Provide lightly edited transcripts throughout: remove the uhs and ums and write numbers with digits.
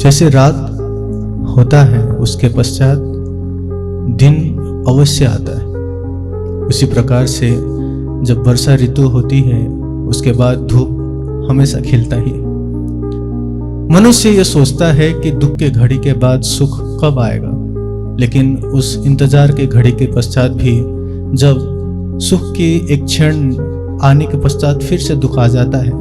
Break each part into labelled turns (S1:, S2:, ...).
S1: जैसे रात होता है उसके पश्चात दिन अवश्य आता है, उसी प्रकार से जब वर्षा ऋतु होती है उसके बाद धूप हमेशा खिलता ही है। मनुष्य ये सोचता है कि दुख के घड़ी के बाद सुख कब आएगा, लेकिन उस इंतजार के घड़ी के पश्चात भी जब सुख की एक क्षण आने के पश्चात फिर से दुख आ जाता है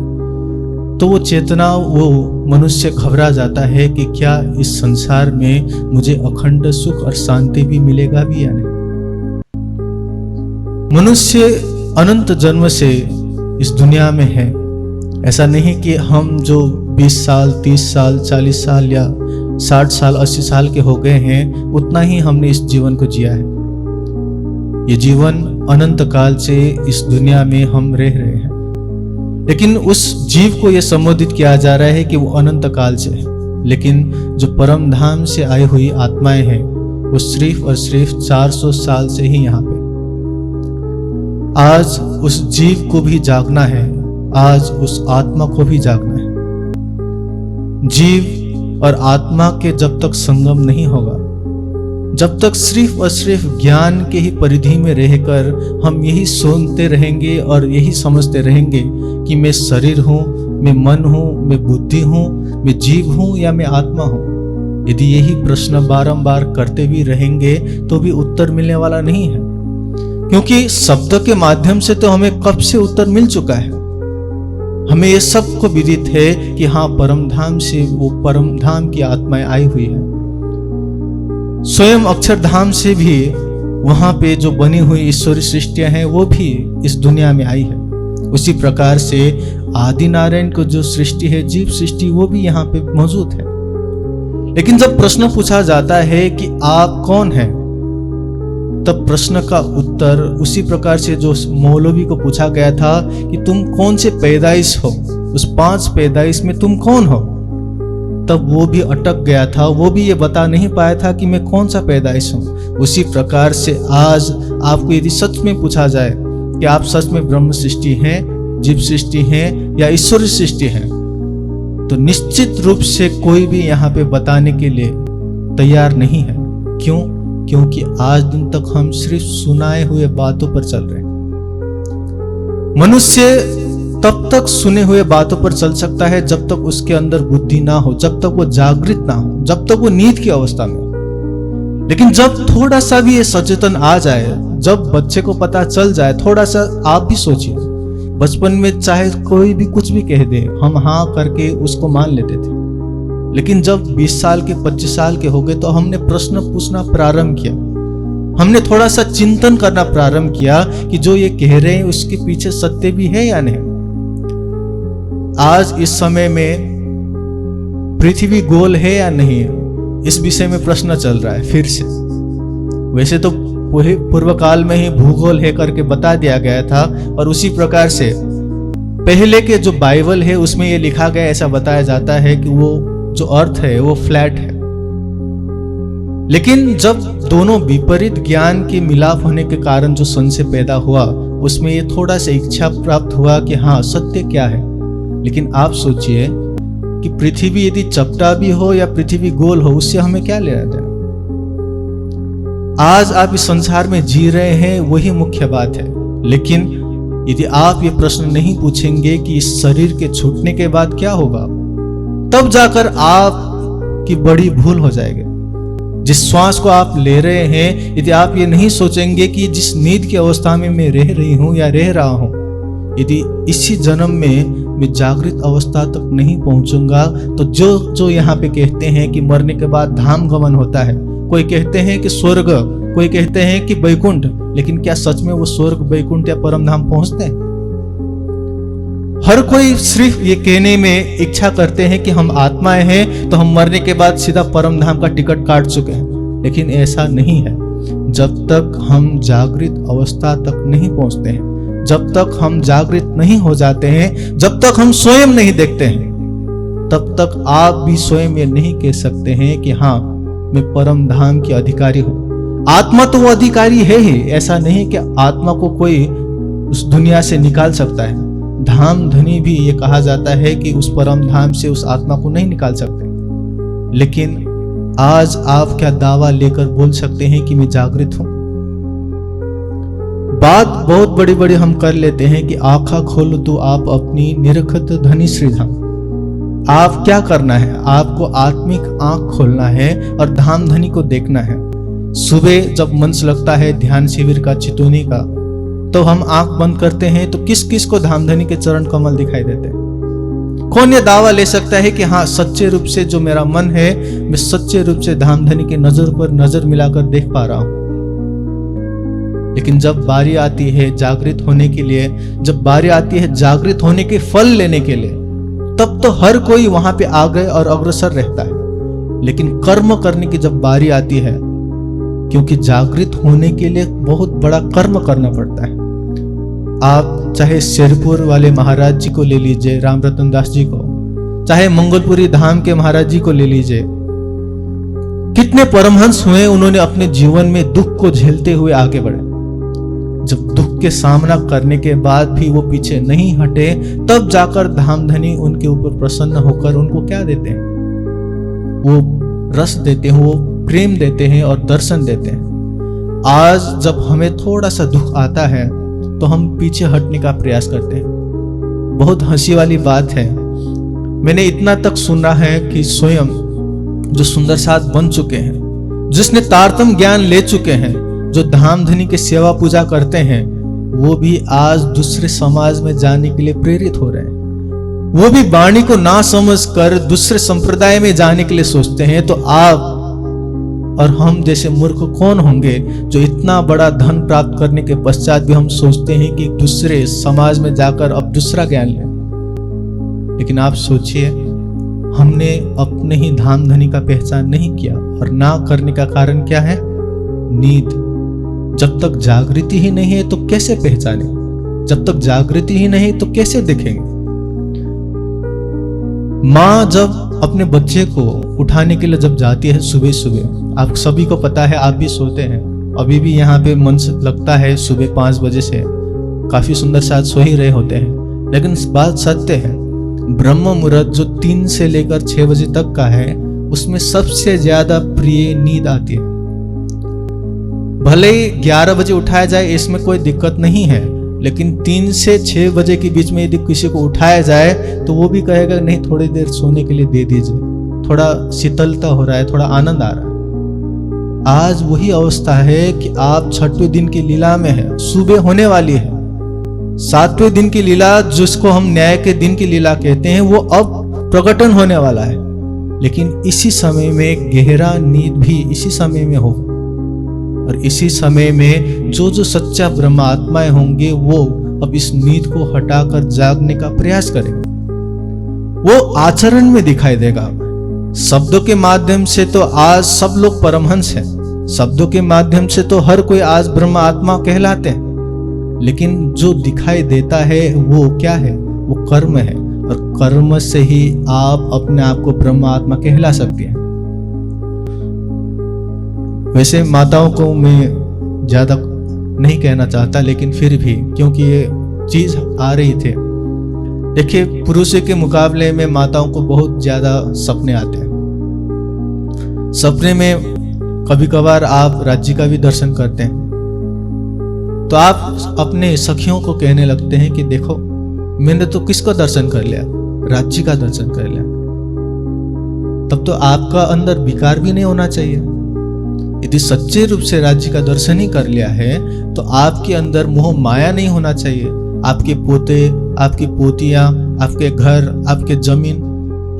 S1: तो वो चेतना, वो मनुष्य घबरा जाता है कि क्या इस संसार में मुझे अखंड सुख और शांति भी मिलेगा भी या नहीं। मनुष्य अनंत जन्म से इस दुनिया में है। ऐसा नहीं कि हम जो 20 साल 30 साल 40 साल या 60 साल 80 साल के हो गए हैं उतना ही हमने इस जीवन को जिया है। ये जीवन अनंत काल से इस दुनिया में हम रह रहे हैं, लेकिन उस जीव को यह संबोधित किया जा रहा है कि वो अनंत काल से है। लेकिन जो परम धाम से आई हुई आत्माएं हैं वो सिर्फ और सिर्फ 400 साल से ही यहाँ पे। आज उस जीव को भी जागना है, आज उस आत्मा को भी जागना है। जीव और आत्मा के जब तक संगम नहीं होगा, जब तक सिर्फ और सिर्फ ज्ञान के ही परिधि में रहकर हम यही सोचते रहेंगे और यही समझते रहेंगे कि मैं शरीर हूँ, मैं मन हूँ, मैं बुद्धि हूँ, मैं जीव हूँ या मैं आत्मा हूँ। यदि यही प्रश्न बारंबार करते भी रहेंगे तो भी उत्तर मिलने वाला नहीं है, क्योंकि शब्द के माध्यम से तो हमें कब से उत्तर मिल चुका है। हमें ये सबको विदित है कि हाँ, परम धाम से वो परम धाम की आत्माएं आई हुई है। स्वयं अक्षरधाम से भी वहां पे जो बनी हुई ईश्वरी सृष्टियां हैं वो भी इस दुनिया में आई है। उसी प्रकार से आदि नारायण को जो सृष्टि है, जीव सृष्टि, वो भी यहाँ पे मौजूद है। लेकिन जब प्रश्न पूछा जाता है कि आप कौन हैं, तब प्रश्न का उत्तर उसी प्रकार से जो मौलवी को पूछा गया था कि तुम कौन से पैदाइश हो, उस 5 पैदाइश में तुम कौन हो, तब वो भी अटक गया था। वो भी ये बता नहीं पाया था कि मैं कौन सा पैदाइश हूँ। उसी प्रकार से आज आपको यदि सच में पूछा जाए कि आप सच में ब्रह्म सृष्टि हैं, जीव सृष्टि हैं या ईश्वरी सृष्टि हैं, तो निश्चित रूप से कोई भी यहाँ पे बताने के लिए तैयार नहीं है। क्यों? क्योंकि आज दिन तक हम सिर्फ सुनाए हुए बातों पर चल रहे हैं। मनुष्य तब तक सुने हुए बातों पर चल सकता है जब तक उसके अंदर बुद्धि ना हो, जब तक वो जागृत ना हो, जब तक वो नींद की अवस्था में। लेकिन जब थोड़ा सा भी ये सचेतन आ जाए, जब बच्चे को पता चल जाए, थोड़ा सा आप भी सोचिए, बचपन में चाहे कोई भी कुछ भी कह दे, हम हाँ करके उसको मान लेते थे। लेकिन जब 20 साल के 25 साल के हो गए तो हमने प्रश्न पूछना प्रारंभ किया, हमने थोड़ा सा चिंतन करना प्रारंभ किया कि जो ये कह रहे हैं उसके पीछे सत्य भी है या नहीं। आज इस समय में पृथ्वी गोल है या नहीं है, इस विषय में प्रश्न चल रहा है फिर से। वैसे तो पूर्व काल में ही भूगोल है करके बता दिया गया था, और उसी प्रकार से पहले के जो बाइबल है उसमें ये लिखा गया, ऐसा बताया जाता है कि वो जो अर्थ है वो फ्लैट है। लेकिन जब दोनों विपरीत ज्ञान के मिलाप होने के कारण जो संशय पैदा हुआ, उसमें ये थोड़ा सा इच्छा प्राप्त हुआ कि हाँ, सत्य क्या है। लेकिन आप सोचिए कि पृथ्वी यदि चपटा भी हो या पृथ्वी गोल हो, उससे हमें क्या लेना देना। आज आप इस संसार में जी रहे हैं, वही मुख्य बात है। लेकिन यदि आप ये प्रश्न नहीं पूछेंगे कि इस शरीर के छूटने के बाद क्या होगा, तब जाकर आप की बड़ी भूल हो जाएगी। जिस श्वास को आप ले रहे हैं, यदि आप ये नहीं सोचेंगे कि जिस नींद की अवस्था में मैं रह रही हूं या रह रहा हूं, यदि इसी जन्म में मैं जागृत अवस्था तक नहीं पहुंचूंगा, तो जो यहाँ पे कहते हैं कि मरने के बाद धाम गमन होता है, कोई कहते हैं कि स्वर्ग, कोई कहते हैं कि वैकुंठ, लेकिन क्या सच में वो स्वर्ग, वैकुंठ या परम धाम पहुंचते हैं? हर कोई सिर्फ ये कहने में इच्छा करते हैं कि हम आत्माएं हैं तो हम मरने के बाद सीधा परम धाम का टिकट काट चुके हैं, लेकिन ऐसा नहीं है। जब तक हम जागृत अवस्था तक नहीं पहुंचते हैं, जब तक हम जागृत नहीं हो जाते हैं, जब तक हम स्वयं नहीं देखते हैं, तब तक आप भी स्वयं ये नहीं कह सकते हैं कि हाँ, मैं परम धाम की अधिकारी हूं। आत्मा तो वो अधिकारी है ही, ऐसा नहीं कि आत्मा को कोई उस दुनिया से निकाल सकता है। धाम धनी भी ये कहा जाता है कि उस परम धाम से उस आत्मा को नहीं निकाल सकते। लेकिन आज आप क्या दावा लेकर बोल सकते हैं कि मैं जागृत हूं? बात बहुत बड़ी बड़ी हम कर लेते हैं कि आंखा खोलो तो आप अपनी निरखत धनी श्रीधाम। आप क्या करना है? आपको आत्मिक आंख खोलना है और धाम धनी को देखना है। सुबह जब मंच लगता है ध्यान शिविर का, चितौनी का, तो हम आंख बंद करते हैं तो किस किस को धाम धनी के चरण कमल दिखाई देते हैं? कौन ये दावा ले सकता है कि हाँ, सच्चे रूप से जो मेरा मन है, मैं सच्चे रूप से धाम धनी के नजर पर नजर मिलाकर देख पा रहा हूं? लेकिन जब बारी आती है जागृत होने के लिए, जब बारी आती है जागृत होने के फल लेने के लिए, तब तो हर कोई वहां पे आ गए और अग्रसर रहता है। लेकिन कर्म करने की जब बारी आती है, क्योंकि जागृत होने के लिए बहुत बड़ा कर्म करना पड़ता है। आप चाहे शेरपुर वाले महाराज जी को ले लीजिए, राम रतन दास जी को, चाहे मंगलपुरी धाम के महाराज जी को ले लीजिए, कितने परमहंस हुए, उन्होंने अपने जीवन में दुख को झेलते हुए आगे बढ़े। जब दुख के सामना करने के बाद भी वो पीछे नहीं हटे, तब जाकर धामधनी उनके ऊपर प्रसन्न होकर उनको क्या देते हैं? वो रस देते हैं, वो प्रेम देते हैं और दर्शन देते हैं। आज जब हमें थोड़ा सा दुख आता है तो हम पीछे हटने का प्रयास करते हैं। बहुत हंसी वाली बात है, मैंने इतना तक सुना है कि स्वयं जो सुंदर साथ बन चुके हैं, जिसने तारतम ज्ञान ले चुके हैं, जो धामधनी के सेवा पूजा करते हैं, वो भी आज दूसरे समाज में जाने के लिए प्रेरित हो रहे हैं। वो भी वाणी को ना समझकर दूसरे संप्रदाय में जाने के लिए सोचते हैं। तो आप और हम जैसे मूर्ख कौन होंगे जो इतना बड़ा धन प्राप्त करने के पश्चात भी हम सोचते हैं कि दूसरे समाज में जाकर अब दूसरा ज्ञान लें। लेकिन आप सोचिए, हमने अपने ही धामधनी का पहचान नहीं किया, और ना करने का कारण क्या है? नींद। जब तक जागृति ही नहीं है तो कैसे पहचाने? जब तक जागृति ही नहीं तो कैसे देखेंगे? माँ जब अपने बच्चे को उठाने के लिए जब जाती है सुबह सुबह, आप सभी को पता है, आप भी सोते हैं, अभी भी यहाँ पे मंच लगता है सुबह 5 बजे से, काफी सुंदर साथ सो ही रहे होते हैं। लेकिन बात सत्य है, ब्रह्म मुहूर्त जो 3 से लेकर 6 बजे तक का है, उसमें सबसे ज्यादा प्रिय नींद आती है। भले ही 11 बजे उठाया जाए, इसमें कोई दिक्कत नहीं है, लेकिन 3 से 6 बजे के बीच में यदि किसी को उठाया जाए तो वो भी कहेगा नहीं, थोड़ी देर सोने के लिए दे दीजिए, थोड़ा शीतलता हो रहा है, थोड़ा आनंद आ रहा है। आज वही अवस्था है कि आप 6वें दिन की लीला में है, सुबह होने वाली है। 7वें दिन की लीला, जिसको हम न्याय के दिन की लीला कहते हैं, वो अब प्रकटन होने वाला है। लेकिन इसी समय में गहरा नींद भी इसी समय में हो, और इसी समय में जो जो सच्चा ब्रह्म आत्माएं होंगे वो अब इस नींद को हटाकर जागने का प्रयास करेंगे। वो आचरण में दिखाई देगा। शब्दों के माध्यम से तो आज सब लोग परमहंस हैं, शब्दों के माध्यम से तो हर कोई आज ब्रह्म आत्मा कहलाते हैं, लेकिन जो दिखाई देता है वो क्या है? वो कर्म है, और कर्म से ही आप अपने आप को ब्रह्म आत्मा कहला सकते हैं। वैसे माताओं को मैं ज्यादा नहीं कहना चाहता, लेकिन फिर भी क्योंकि ये चीज आ रही थे, देखिए पुरुषों के मुकाबले में माताओं को बहुत ज्यादा सपने आते हैं। सपने में कभी कभार आप राज्य का भी दर्शन करते हैं, तो आप अपने सखियों को कहने लगते हैं कि देखो, मैंने तो किसका दर्शन कर लिया? राज्य का दर्शन कर लिया। तब तो आपका अंदर विकार भी नहीं होना चाहिए। यदि सच्चे रूप से राज्य का दर्शन ही कर लिया है तो आपके अंदर मोह माया नहीं होना चाहिए। आपके पोते, आपकी पोतियां, आपके घर, आपके जमीन,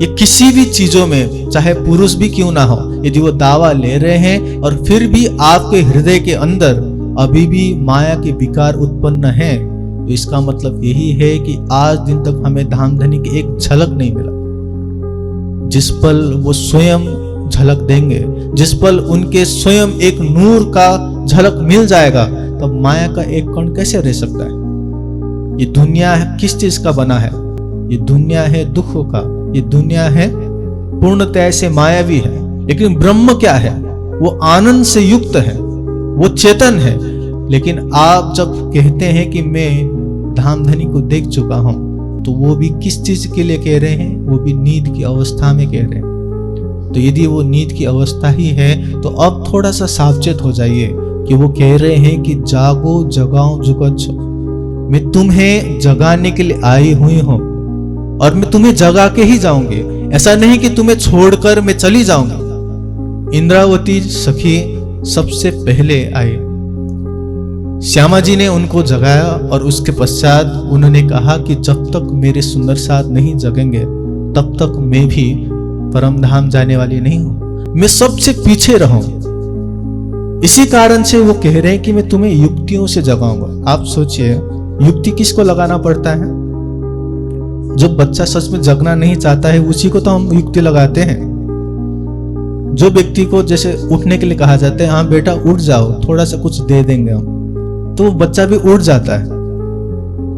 S1: ये किसी भी चीजों में, चाहे पुरुष भी क्यों ना हो, यदि वो दावा ले रहे हैं और फिर भी आपके हृदय के अंदर अभी भी माया के विकार उत्पन्न है, तो इसका मतलब यही है कि आज दिन तक हमें धामधनी की एक झलक नहीं मिला। जिस पल वो स्वयं झलक देंगे, जिस पल उनके स्वयं एक नूर का झलक मिल जाएगा, तब माया का एक कण कैसे रह सकता है? ये दुनिया किस चीज का बना है? ये दुनिया है दुखों का, ये दुनिया है पूर्णतः से मायावी है। लेकिन ब्रह्म क्या है? वो आनंद से युक्त है, वो चेतन है। लेकिन आप जब कहते हैं कि मैं धामधनी को देख चुका हूं, तो वो भी किस चीज के लिए कह रहे हैं? वो भी नींद की अवस्था में कह रहे हैं। तो यदि वो नींद की अवस्था ही है तो अब थोड़ा सा सावचेत हो जाइए कि वो कह रहे हैं कि जागो जगाओ जुगत, मैं तुम्हें जगाने के लिए आई हुई हूं और मैं तुम्हें जगा के ही जाऊंगी। ऐसा नहीं कि तुम्हें छोड़कर मैं चली जाऊंगी। इंद्रावती सखी सबसे पहले आई। श्यामा जी ने उनको जगाया और उसके पश्चात उन्होंने कहा कि जब तक मेरे सुंदर साथ नहीं जगेंगे तब तक मैं भी परम धाम जाने वाली नहीं हूं, मैं सबसे पीछे रहूं। इसी कारण से वो कह रहे हैं कि मैं तुम्हें युक्तियों से जगाऊंगा। आप सोचिए, युक्ति किसको लगाना पड़ता है? जो बच्चा सच में जगना नहीं चाहता है उसी को तो हम युक्ति लगाते हैं। जो व्यक्ति को जैसे उठने के लिए कहा जाता है, हाँ बेटा उठ जाओ, थोड़ा सा कुछ दे देंगे हम, तो बच्चा भी उठ जाता है।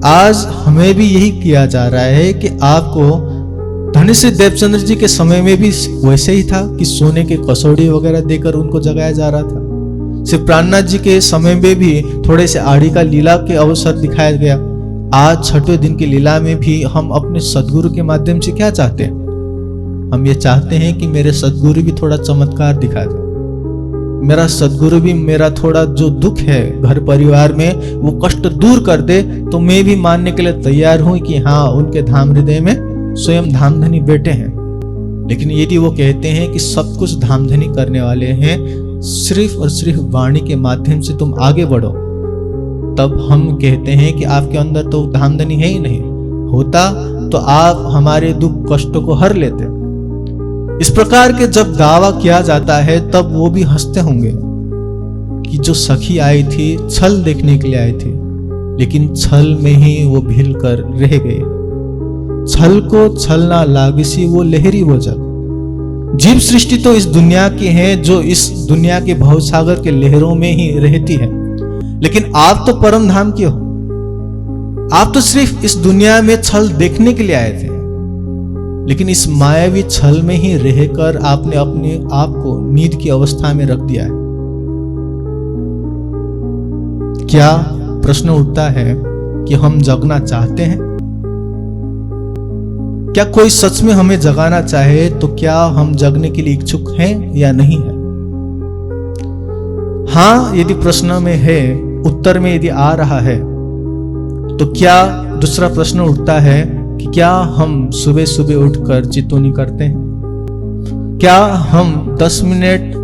S1: आज हमें भी यही किया जा रहा है कि आपको धन्यश्री देवचंद्र जी के समय में भी वैसे ही था कि सोने के कसौड़ी वगैरह देकर उनको जगाया जा रहा था। श्री प्राणनाथ जी के समय में भी थोड़े से आड़ी का लीला के अवसर दिखाया गया। आज छठवें दिन की लीला में भी हम अपने सदगुरु के माध्यम से क्या चाहते हैं? हम ये चाहते हैं कि मेरे सदगुरु भी थोड़ा चमत्कार दिखा दे, मेरा सदगुरु भी मेरा थोड़ा जो दुख है घर परिवार में वो कष्ट दूर कर दे, तो मैं भी मानने के लिए तैयार हूं कि हाँ उनके धाम हृदय में स्वयं धामधनी बैठे हैं। लेकिन यदि वो कहते हैं कि सब कुछ धामधनी करने वाले हैं, सिर्फ और सिर्फ वाणी के माध्यम से तुम आगे बढ़ो, तब हम कहते हैं कि आपके अंदर तो धामधनी है ही नहीं। होता तो आप हमारे दुख कष्टों को हर लेते। इस प्रकार के जब दावा किया जाता है तब वो भी हंसते होंगे कि जो सखी आई थी छल देखने के लिए आई थी, लेकिन छल में ही वो भिल कर रह गए। छल को छल ना लागिसी वो लहरी वो जग। जीव सृष्टि तो इस दुनिया की है, जो इस दुनिया के भवसागर के लहरों में ही रहती है, लेकिन आप तो परम धाम के हो। आप तो सिर्फ इस दुनिया में छल देखने के लिए आए थे, लेकिन इस मायावी छल में ही रहकर आपने अपने आप को नींद की अवस्था में रख दिया है। क्या प्रश्न उठता है कि हम जगना चाहते हैं? क्या कोई सच में हमें जगाना चाहे तो क्या हम जगने के लिए इच्छुक हैं या नहीं है? हाँ यदि प्रश्न में है, उत्तर में यदि आ रहा है, तो क्या दूसरा प्रश्न उठता है कि क्या हम सुबह सुबह उठकर चितौनी करते हैं? क्या हम 10 मिनट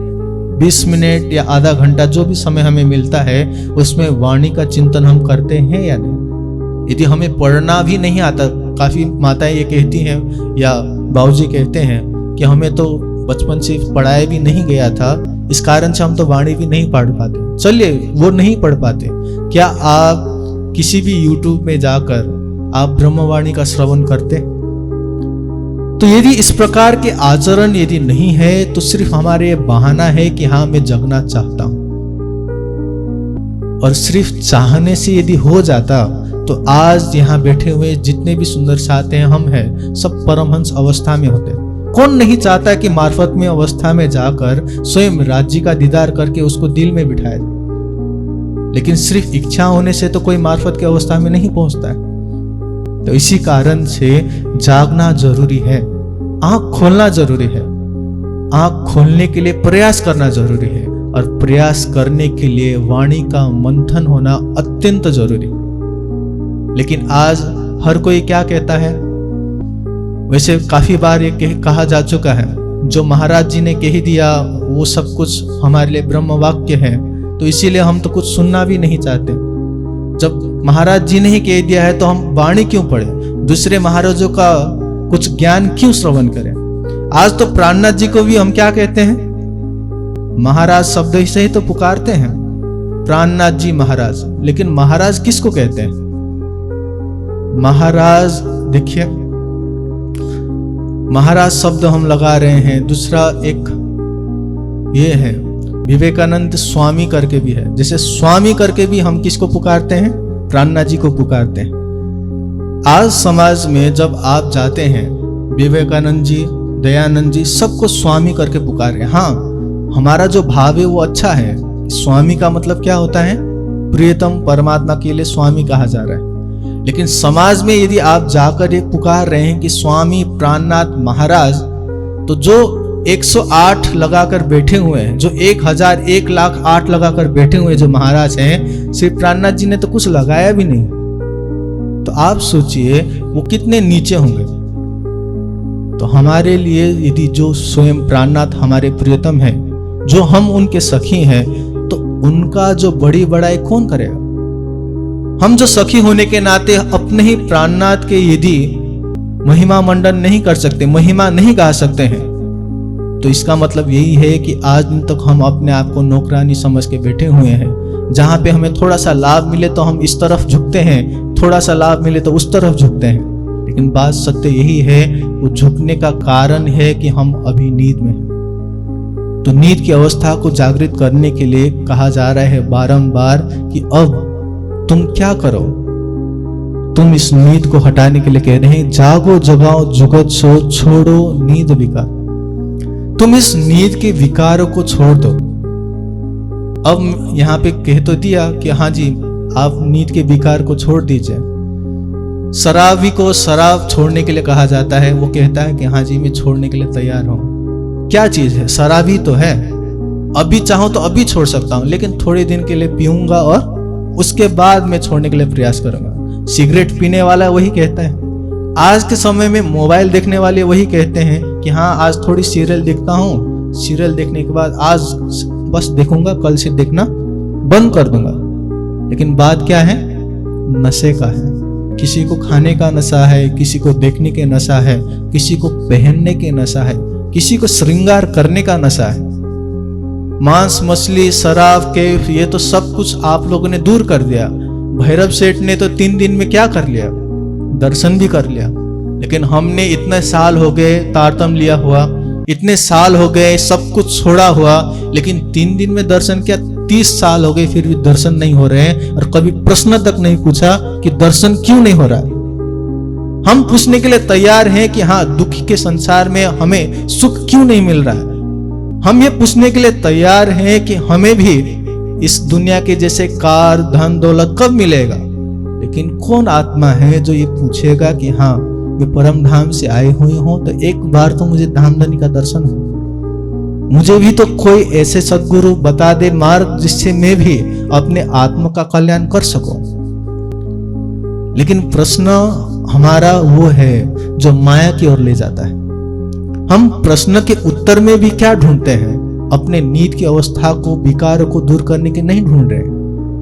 S1: 20 मिनट या आधा घंटा जो भी समय हमें मिलता है उसमें वाणी का चिंतन हम करते हैं या नहीं? यदि हमें पढ़ना भी नहीं आता, काफी माताएं ये कहती हैं या बाबूजी कहते हैं कि हमें तो बचपन से पढ़ाया भी नहीं गया था, इस कारण से हम तो वाणी भी नहीं पढ़ पाते। चलिए वो नहीं पढ़ पाते, क्या आप किसी भी YouTube में जाकर आप ब्रह्मवाणी का श्रवण करते? तो यदि इस प्रकार के आचरण यदि नहीं है तो सिर्फ हमारे बहाना है कि हाँ मैं जगना चाहता हूं। और सिर्फ चाहने से यदि हो जाता तो आज यहाँ बैठे हुए जितने भी सुंदर साथ हैं, हम हैं, सब परमहंस अवस्था में होते। कौन नहीं चाहता कि मार्फत में अवस्था में जाकर स्वयं राज्य का दीदार करके उसको दिल में बिठाया जाए, लेकिन सिर्फ इच्छा होने से तो कोई मार्फत की अवस्था में नहीं पहुंचता है। तो इसी कारण से जागना जरूरी है, आंख खोलना जरूरी है, आंख खोलने के लिए प्रयास करना जरूरी है, और प्रयास करने के लिए वाणी का मंथन होना अत्यंत जरूरी। लेकिन आज हर कोई क्या कहता है? वैसे काफी बार ये कहा जा चुका है, जो महाराज जी ने कह दिया वो सब कुछ हमारे लिए ब्रह्म वाक्य है, तो इसीलिए हम तो कुछ सुनना भी नहीं चाहते। जब महाराज जी ने ही कह दिया है तो हम वाणी क्यों पढ़े? दूसरे महाराजों का कुछ ज्ञान क्यों श्रवण करें? आज तो प्राणनाथ जी को भी हम क्या कहते हैं? महाराज शब्द से ही तो पुकारते हैं, प्राणनाथ जी महाराज। लेकिन महाराज किसको कहते हैं? महाराज देखिए, महाराज शब्द हम लगा रहे हैं। दूसरा एक ये है, विवेकानंद स्वामी करके भी है। जैसे स्वामी करके भी हम किसको पुकारते हैं? प्राणनाथ जी को पुकारते हैं। आज समाज में जब आप जाते हैं, विवेकानंद जी, दयानंद जी, सबको स्वामी करके पुकार रहे हैं। हाँ, हमारा जो भाव है वो अच्छा है। स्वामी का मतलब क्या होता है? प्रियतम परमात्मा के लिए स्वामी कहा जा रहा है। लेकिन समाज में यदि आप जाकर ये पुकार रहे हैं कि स्वामी प्राणनाथ महाराज, तो जो 108 लगाकर बैठे हुए हैं, जो 1000 1,08,000 लगाकर बैठे हुए जो महाराज हैं, श्री प्राणनाथ जी ने तो कुछ लगाया भी नहीं। तो आप सोचिए वो कितने नीचे होंगे। तो हमारे लिए यदि जो स्वयं प्राणनाथ हमारे प्रियतम है, जो हम उनके सखी हैं, तो उनका जो बड़ी बड़ाई कौन करेगा। हम जो सखी होने के नाते अपने ही प्राणनाथ के यदि महिमा मंडन नहीं कर सकते, महिमा नहीं गा सकते हैं, तो इसका मतलब यही है कि आज दिन तक हम अपने आप को नौकरानी समझ के बैठे हुए हैं। जहां पे हमें थोड़ा सा लाभ मिले तो हम इस तरफ झुकते हैं, थोड़ा सा लाभ मिले तो उस तरफ झुकते हैं। लेकिन बात सत्य यही है, वो झुकने का कारण है कि हम अभी नींद में हैं। तो नींद की अवस्था को जागृत करने के लिए कहा जा रहा है बारंबार कि अब तुम क्या करो, तुम इस नींद को हटाने के लिए कह रहे हैं, जागो जगाओ जुगत सो, छोड़ो नींद विकार। तुम इस नींद के विकारों को छोड़ दो। अब यहाँ पे कह तो दिया कि हाँ जी आप नींद के विकार को छोड़ दीजिए। शराबी को शराब छोड़ने के लिए कहा जाता है, वो कहता है कि हाँ जी मैं छोड़ने के लिए तैयार हूँ। क्या चीज है? शराबी तो है, अभी चाहूं तो अभी छोड़ सकता हूं, लेकिन थोड़े दिन के लिए पीऊंगा और उसके बाद मैं छोड़ने के लिए प्रयास करूंगा। सिगरेट पीने वाला वही कहता है। आज के समय में मोबाइल देखने वाले वही कहते हैं कि हाँ आज थोड़ी सीरियल देखता हूँ, सीरियल देखने के बाद आज बस देखूंगा, कल से देखना बंद कर दूंगा। लेकिन बात क्या है? नशे का है। किसी को खाने का नशा है, किसी को देखने के नशा है, किसी को पहनने के नशा है, किसी को श्रृंगार करने का नशा है। मांस मछली शराब के ये तो सब कुछ आप लोगों ने दूर कर दिया। भैरव सेठ ने तो 3 दिन में क्या कर लिया? दर्शन भी कर लिया। लेकिन हमने इतने साल हो गए तारतम लिया हुआ, इतने साल हो गए सब कुछ छोड़ा हुआ, लेकिन 3 दिन में दर्शन क्या? 30 साल हो गए फिर भी दर्शन नहीं हो रहे हैं। और कभी प्रश्न तक नहीं पूछा कि दर्शन क्यों नहीं हो रहा है। हम पूछने के लिए तैयार हैं कि हाँ दुख के संसार में हमें सुख क्यों नहीं मिल रहा है। हम ये पूछने के लिए तैयार हैं कि हमें भी इस दुनिया के जैसे कार धन दौलत कब मिलेगा। लेकिन कौन आत्मा है जो ये पूछेगा कि हाँ मैं परम धाम से आई हुई हूं तो एक बार तो मुझे धामधनी का दर्शन हो। मुझे भी तो कोई ऐसे सद्गुरु बता दे मार्ग जिससे मैं भी अपने आत्मा का कल्याण कर सकूं। लेकिन प्रश्न हमारा वो है जो माया की ओर ले जाता है। हम प्रश्न के उत्तर में भी क्या ढूंढते हैं? अपने नींद की अवस्था को विकार को दूर करने के नहीं ढूंढ रहे,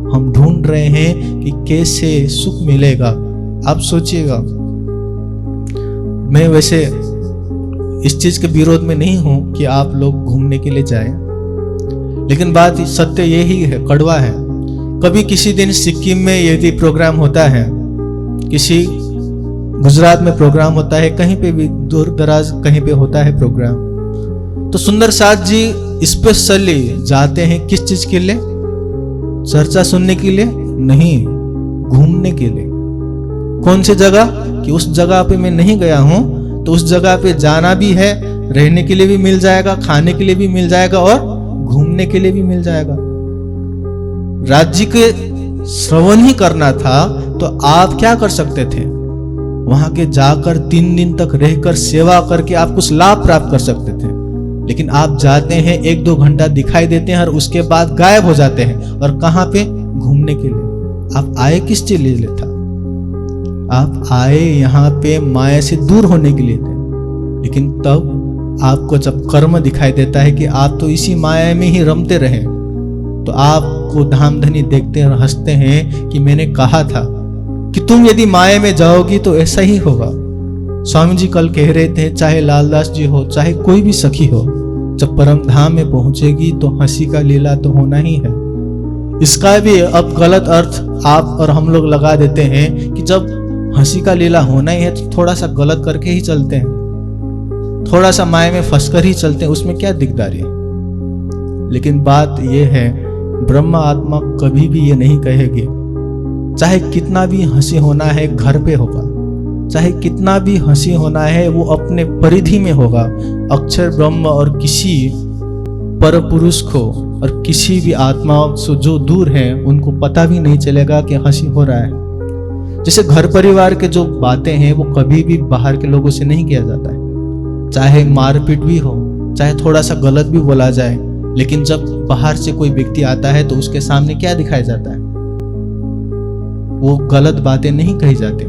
S1: हम ढूंढ रहे हैं कि कैसे सुख मिलेगा। आप सोचिएगा, मैं वैसे इस चीज के विरोध में नहीं हूं कि आप लोग घूमने के लिए जाएं, लेकिन बात सत्य यही है, कड़वा है। कभी किसी दिन सिक्किम में यदि प्रोग्राम होता है, किसी गुजरात में प्रोग्राम होता है, कहीं पे भी दूर दराज कहीं पे होता है प्रोग्राम, तो सुंदर साथ जी स्पेशली जाते हैं किस चीज के लिए? चर्चा सुनने के लिए नहीं, घूमने के लिए। कौन सी जगह? कि उस जगह पे मैं नहीं गया हूं तो उस जगह पे जाना भी है, रहने के लिए भी मिल जाएगा, खाने के लिए भी मिल जाएगा और घूमने के लिए भी मिल जाएगा। राज्य के श्रवण ही करना था तो आप क्या कर सकते थे? वहां के जाकर 3 दिन तक रहकर सेवा करके आप कुछ लाभ प्राप्त कर सकते थे। लेकिन आप जाते हैं, 1-2 घंटा दिखाई देते हैं और उसके बाद गायब हो जाते हैं। और कहां पे? घूमने के लिए। आप आए किस चीज के लिए था? आप आए यहाँ पे माया से दूर होने के लिए थे। लेकिन तब आपको जब कर्म दिखाई देता है कि आप तो इसी माया में ही रमते रहे, तो आपको धामधनी देखते हैं और हंसते हैं कि मैंने कहा था कि तुम यदि माया में जाओगी तो ऐसा ही होगा। स्वामी जी कल कह रहे थे, चाहे लालदास जी हो, चाहे कोई भी सखी हो, जब परम धाम में पहुंचेगी तो हंसी का लीला तो होना ही है। इसका भी अब गलत अर्थ आप और हम लोग लगा देते हैं कि जब हंसी का लीला होना ही है तो थोड़ा सा गलत करके ही चलते हैं, थोड़ा सा माया में फंसकर ही चलते हैं, उसमें क्या दिकदारी है। लेकिन बात यह है, ब्रह्म आत्मा कभी भी ये नहीं कहेगी चाहे कितना भी हंसी होना है घर पे होगा, चाहे कितना भी हंसी होना है वो अपने परिधि में होगा। अक्षर ब्रह्म और किसी पर पुरुष को और किसी भी आत्मा से जो दूर है उनको पता भी नहीं चलेगा कि हंसी हो रहा है। जैसे घर परिवार के जो बातें हैं वो कभी भी बाहर के लोगों से नहीं किया जाता है, चाहे मारपीट भी हो, चाहे थोड़ा सा गलत भी बोला जाए, लेकिन जब बाहर से कोई व्यक्ति आता है तो उसके सामने क्या दिखाया जाता है? वो गलत बातें नहीं कही जाती,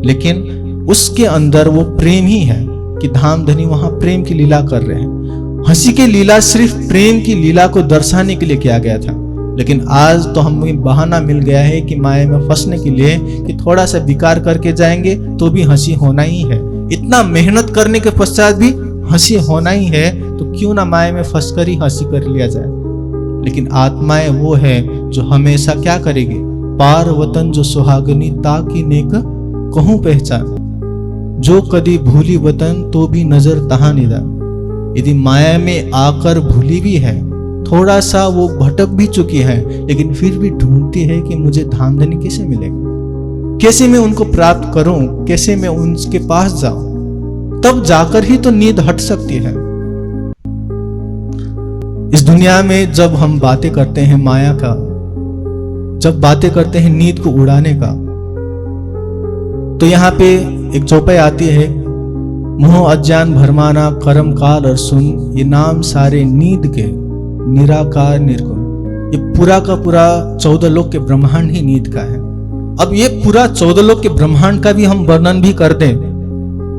S1: लेकिन उसके अंदर वो प्रेम ही है कि धामधनी वहां प्रेम की लीला कर रहे हैं। हंसी की लीला सिर्फ प्रेम की लीला को दर्शाने के लिए किया गया था, लेकिन आज तो हमें बहाना मिल गया है कि माया में फंसने के लिए कि थोड़ा सा विकार करके जाएंगे तो भी हंसी होना ही है। इतना मेहनत करने के पश्चात भी हंसी होना ही है, तो क्यों ना माया में फंसकर ही हंसी कर लिया जाए। लेकिन आत्माएं वो है जो हमेशा क्या करेगी? पार वतन जो सुहागनी ताकि नेक कहूं पहचान, जो कदी भूली वतन तो भी नजर तहा निदा। यदि माया में आकर भूली भी है, थोड़ा सा वो भटक भी चुकी है, लेकिन फिर भी ढूंढती है कि मुझे धामधनी कैसे मिलेगी, कैसे मैं उनको प्राप्त करूं, कैसे मैं उनके पास जाऊं, तब जाकर ही तो नींद हट सकती है। इस दुनिया में जब हम बातें करते हैं माया का, जब बातें करते हैं नींद को उड़ाने का, तो यहाँ पे एक चौपाई आती है, मोह अज्ञान भरमाना कर्म काल और सुन, ये नाम सारे नींद के निराकार निर्गुण। ये पूरा का पूरा 14 लोक के ब्रह्मांड ही नींद का है। अब ये पूरा 14 लोक के ब्रह्मांड का भी हम वर्णन भी कर दें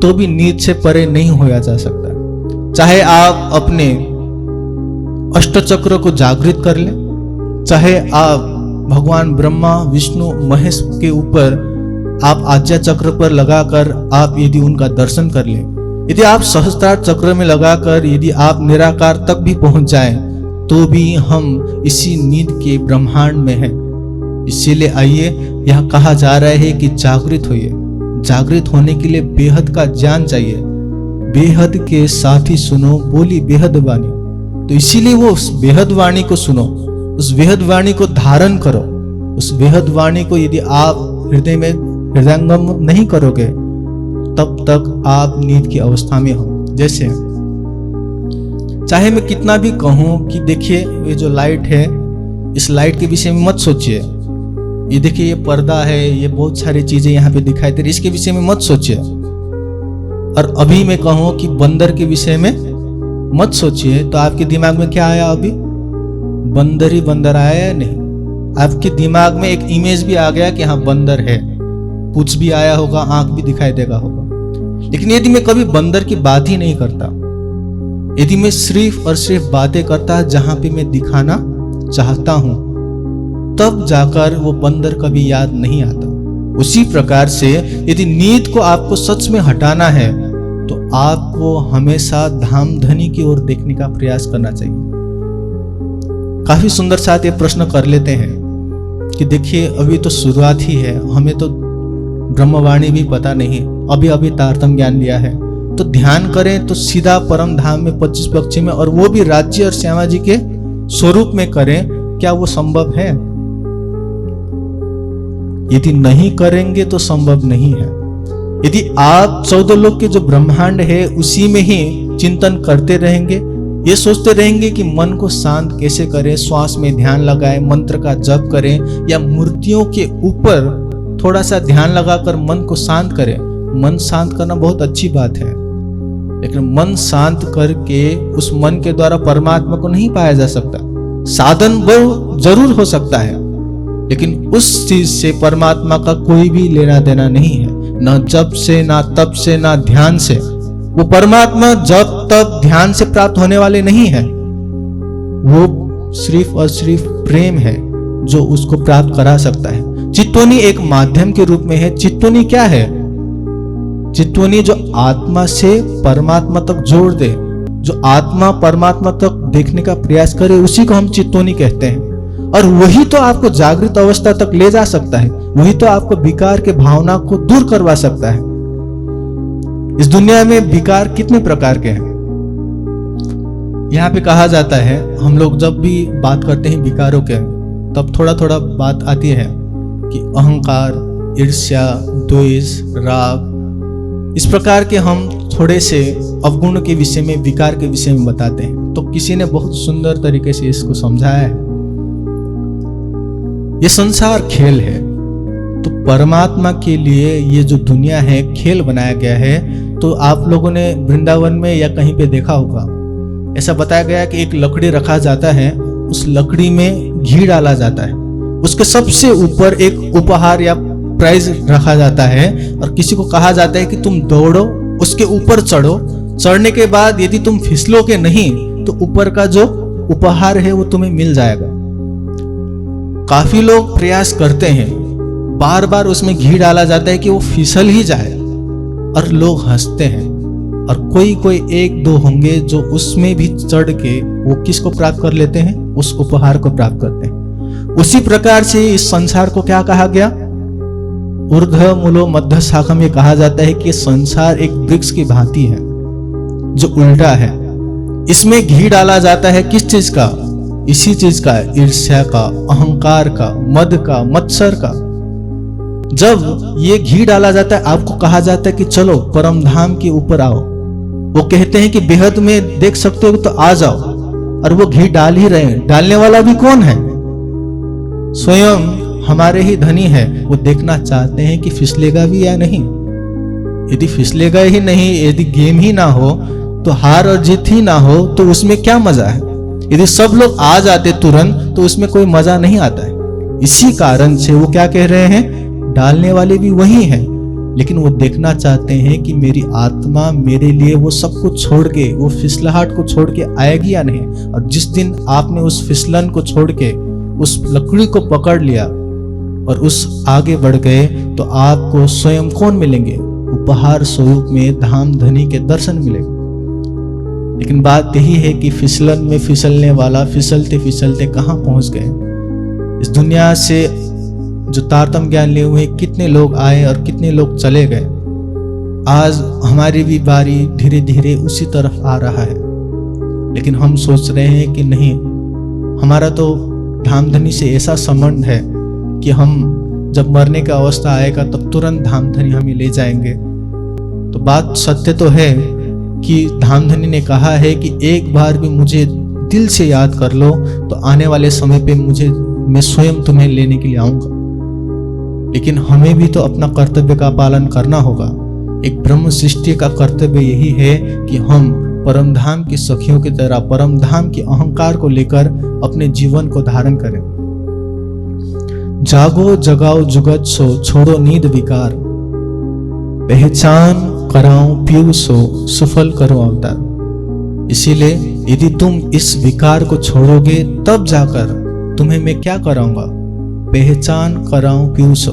S1: तो भी नींद से परे नहीं होया जा सकता। चाहे आप अपने अष्टचक्र को जागृत कर लें, चाहे आप भगवान ब्रह्मा विष्णु महेश के ऊपर आप आज्ञा चक्र पर लगाकर आप यदि उनका दर्शन कर लें, यदि आप सहस्त्रार चक्र में लगाकर यदि आप निराकार तक भी पहुंच जाएं, तो भी हम इसी नींद के ब्रह्मांड में हैं। इसीलिए आइए यह कहा जा रहा है कि जागृत होइए। जागृत होने के लिए बेहद का ज्ञान चाहिए। बेहद के साथ ही सुनो बोली बेहद वाणी। तो इसीलिए वो उस बेहद वाणी को सुनो, उस बेहद वाणी को धारण करो। उस बेहद वाणी को यदि आप हृदय में हृदयंगम नहीं करोगे, तब तक आप नींद की अवस्था में हो। जैसे चाहे मैं कितना भी कहूं कि देखिए ये जो लाइट है, इस लाइट के विषय में मत सोचिए, ये देखिए ये पर्दा है, ये बहुत सारी चीजें यहाँ पे दिखाई दे रही, इसके विषय में मत सोचिए। और अभी मैं कहूं कि बंदर के विषय में मत सोचिए, तो आपके दिमाग में क्या आया? अभी बंदर ही बंदर आया या नहीं? आपके दिमाग में एक इमेज भी आ गया कि हाँ बंदर है, पूंछ भी आया होगा, आंख भी दिखाई देगा होगा। लेकिन यदि मैं कभी बंदर की बात ही नहीं करता, यदि मैं सिर्फ और सिर्फ बातें करता जहां पे मैं दिखाना चाहता हूं, तब जाकर वो बंदर कभी याद नहीं आता। उसी प्रकार से यदि नींद को आपको सच में हटाना है, तो आपको हमेशा धामधनी की ओर देखने का प्रयास करना चाहिए। काफी सुंदर साथ ये प्रश्न कर लेते हैं कि देखिए अभी तो शुरुआत ही है, हमें तो ब्रह्मवाणी भी पता नहीं, अभी अभी तारतम्य ज्ञान लिया है, तो ध्यान करें तो सीधा परम धाम में 25 पक्षी में, और वो भी राज्य और श्यामा जी के स्वरूप में करें। क्या वो संभव है? यदि नहीं करेंगे तो संभव नहीं है। यदि आप 14 लोक के जो ब्रह्मांड है उसी में ही चिंतन करते रहेंगे, ये सोचते रहेंगे कि मन को शांत कैसे करें, श्वास में ध्यान लगाएं, मंत्र का जप करें, या मूर्तियों के ऊपर थोड़ा सा ध्यान लगाकर मन को शांत करें। मन शांत करना बहुत अच्छी बात है, लेकिन मन शांत करके उस मन के द्वारा परमात्मा को नहीं पाया जा सकता। साधन वो जरूर हो सकता है, लेकिन उस चीज से परमात्मा का कोई भी लेना देना नहीं है, न जप से, ना तप से, ना ध्यान से। वो परमात्मा जप तप ध्यान से प्राप्त होने वाले नहीं है। वो सिर्फ और सिर्फ प्रेम है जो उसको प्राप्त करा सकता है। चित्तोनी एक माध्यम के रूप में है। चित्तोनी क्या है? चित्तोनी जो आत्मा से परमात्मा तक जोड़ दे, जो आत्मा परमात्मा तक देखने का प्रयास करे, उसी को हम चित्तोनी कहते हैं। और वही तो आपको जागृत अवस्था तक ले जा सकता है, वही तो आपको विकार के भावना को दूर करवा सकता है। इस दुनिया में विकार कितने प्रकार के हैं? यहाँ पे कहा जाता है, हम लोग जब भी बात करते हैं विकारों के, तब थोड़ा थोड़ा बात आती है कि अहंकार, ईर्ष्या, द्वेष, राग, इस प्रकार के हम थोड़े से अवगुण के विषय में, विकार के विषय में बताते हैं। तो किसी ने बहुत सुंदर तरीके से इसको समझाया है। ये संसार खेल है, तो परमात्मा के लिए ये जो दुनिया है खेल बनाया गया है। तो आप लोगों ने वृंदावन में या कहीं पे देखा होगा, ऐसा बताया गया कि एक लकड़ी रखा जाता है, उस लकड़ी में घी डाला जाता है, उसके सबसे ऊपर एक उपहार या प्राइज रखा जाता है और किसी को कहा जाता है कि तुम दौड़ो, उसके ऊपर चढ़ो, चढ़ने के बाद यदि तुम फिसलोगे नहीं तो ऊपर का जो उपहार है वो तुम्हें मिल जाएगा। काफी लोग प्रयास करते हैं, बार बार उसमें घी डाला जाता है कि वो फिसल ही जाए और लोग हंसते हैं, और कोई कोई एक दो होंगे जो उसमें भी चढ़ के वो किसको प्राप्त कर लेते हैं, उस उपहार को प्राप्त करते हैं। उसी प्रकार से इस संसार को क्या कहा गया, ऊर्ध्व मूलो मध्य शाखा में कहा जाता है कि संसार एक वृक्ष की भांति है जो उल्टा है। इसमें घी डाला जाता है किस चीज का, इसी चीज का, ईर्ष्या का, अहंकार का, मद का, मत्सर का। जब ये घी डाला जाता है, आपको कहा जाता है कि चलो परम धाम के ऊपर आओ, वो कहते हैं कि बेहद में देख सकते हो तो आ जाओ, और वो घी डाल ही रहे हैं। डालने वाला भी कौन है, स्वयं हमारे ही धनी है। वो देखना चाहते हैं कि फिसलेगा भी या नहीं। यदि फिसलेगा ही नहीं, यदि गेम ही ना हो, तो हार और जीत ही ना हो, तो उसमें क्या मजा है। यदि सब लोग आ जाते तुरंत तो उसमें कोई मजा नहीं आता है। इसी कारण से वो क्या कह रहे हैं, डालने वाले भी वही हैं, लेकिन वो देखना चाहते हैं कि मेरी आत्मा मेरे लिए वो सब कुछ छोड़ के, वो फिसलहाट को छोड़ के आएगी या नहीं। और जिस दिन आपने उस फिसलन को छोड़ के उस लकड़ी को पकड़ लिया और उस आगे बढ़ गए, तो आपको स्वयं कौन मिलेंगे, उपहार स्वरूप में धाम धनी के दर्शन मिलेंगे। लेकिन बात यही है कि फिसलन में फिसलने वाला फिसलते फिसलते कहाँ पहुंच गए। इस दुनिया से जो तारतम ज्ञान लिए हुए कितने लोग आए और कितने लोग चले गए। आज हमारी भी बारी धीरे धीरे उसी तरफ आ रहा है, लेकिन हम सोच रहे हैं कि नहीं, हमारा तो धामधनी से ऐसा संबंध है कि हम जब मरने का अवस्था आएगा तब तुरंत धामधनी हमें ले जाएंगे। तो बात सत्य तो है कि धामधनी ने कहा है कि एक बार भी मुझे दिल से याद कर लो तो आने वाले समय पे मैं स्वयं तुम्हें लेने के लिए आऊंगा। लेकिन हमें भी तो अपना कर्तव्य का पालन करना होगा। एक ब्रह्म सृष्टि का कर्तव्य यही है कि हम परमधाम की सखियों की तरह परमधाम के अहंकार को लेकर अपने जीवन को धारण करें। जागो जगाओ जुगत सो, छोड़ो नींद विकार, पहचान कराओ पीऊ सो, सफल करो अवतार। इसीलिए यदि तुम इस विकार को छोड़ोगे तब जाकर तुम्हें मैं क्या कराऊंगा, पहचान कराऊं पीऊ सो।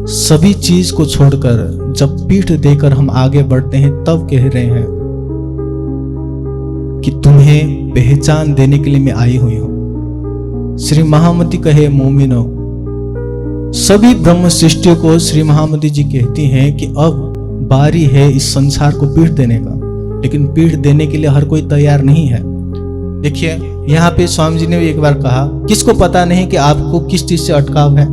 S1: सभी चीज को छोड़कर जब पीठ देकर हम आगे बढ़ते हैं तब कह रहे हैं कि तुम्हें पहचान देने के लिए मैं आई हुई हूं। श्री महामती कहे मोमिनो, सभी ब्रह्म सृष्टि को श्री महामती जी कहती हैं कि अब बारी है इस संसार को पीठ देने का, लेकिन पीठ देने के लिए हर कोई तैयार नहीं है। देखिए यहाँ पे स्वामी जी ने भी एक बार कहा, किसको पता नहीं कि आपको किस चीज से अटकाव है।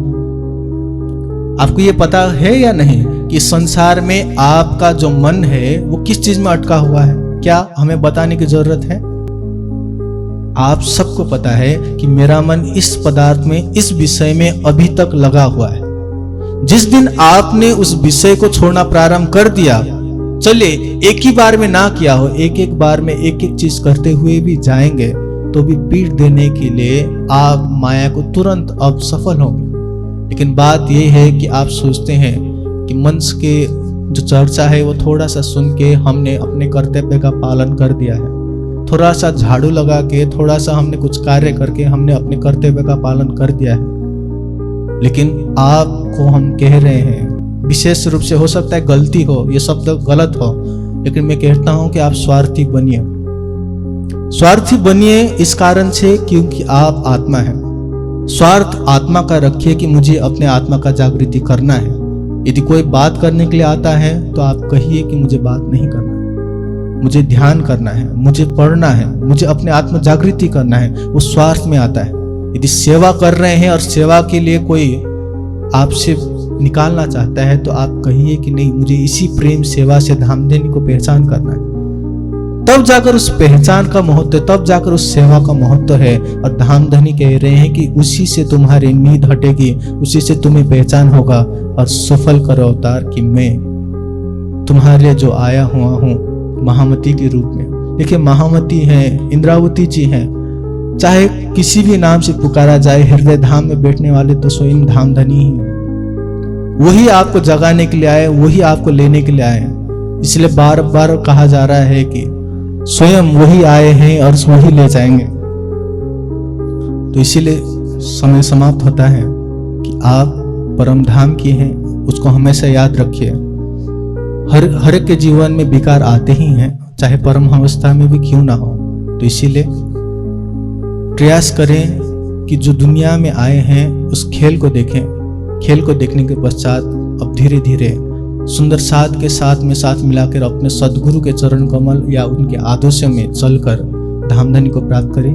S1: आपको ये पता है या नहीं कि संसार में आपका जो मन है वो किस चीज में अटका हुआ है। क्या हमें बताने की जरूरत है? आप सबको पता है कि मेरा मन इस पदार्थ में, इस विषय में अभी तक लगा हुआ है। जिस दिन आपने उस विषय को छोड़ना प्रारंभ कर दिया, चलिए एक ही बार में ना किया हो, एक एक बार में एक एक चीज करते हुए भी जाएंगे तो भी पीठ देने के लिए आप माया को तुरंत अब सफल होंगे। लेकिन बात यह है कि आप सोचते हैं कि मंच के जो चर्चा है वो थोड़ा सा सुन के हमने अपने कर्तव्य का पालन कर दिया है, थोड़ा सा झाड़ू लगा के, थोड़ा सा हमने कुछ कार्य करके हमने अपने कर्तव्य का पालन कर दिया है। लेकिन आपको हम कह रहे हैं, विशेष रूप से हो सकता है गलती हो, ये शब्द गलत हो, लेकिन मैं कहता हूं कि आप स्वार्थी बनिए। स्वार्थी बनिए इस कारण से क्योंकि आप आत्मा है। स्वार्थ आत्मा का रखिए कि मुझे अपने आत्मा का जागृति करना है। यदि कोई बात करने के लिए आता है तो आप कहिए कि मुझे बात नहीं करना, मुझे ध्यान करना है, मुझे पढ़ना है, मुझे अपने आत्म जागृति करना है। वो स्वार्थ में आता है। यदि सेवा कर रहे हैं और सेवा के लिए कोई आपसे निकालना चाहता है तो आप कहिए कि नहीं, मुझे इसी प्रेम सेवा से धामधनी को पहचान करना है। तब जाकर उस पहचान का महत्व, तब जाकर उस सेवा का महत्व है। और धामधनी कह रहे हैं कि उसी से तुम्हारी नींद हटेगी, उसी से तुम्हें पहचान होगा और सफल करो अवतार कि मैं तुम्हारे लिए जो आया हुआ हूं महामती के रूप में, देखिए महामती हैं, इंद्रावती जी हैं, चाहे किसी भी नाम से पुकारा जाए, हृदय धाम में बैठने वाले तो स्वयं धामधनी ही हैं। वही आपको जगाने के लिए आए, वही आपको लेने के लिए आए। इसलिए बार बार कहा जा रहा है कि स्वयं वही आए हैं और वही ले जाएंगे। तो इसीलिए समय समाप्त होता है कि आप परम धाम की हैं, उसको हमेशा याद रखिए। हर एक के जीवन में विकार आते ही हैं, चाहे परम अवस्था में भी क्यों ना हो। तो इसीलिए प्रयास करें कि जो दुनिया में आए हैं उस खेल को देखें। खेल को देखने के पश्चात अब धीरे धीरे सुंदर साथ के साथ में साथ मिलाकर अपने सद्गुरु के चरण कमल या उनके आदर्श में चलकर धामधनी को प्राप्त करें।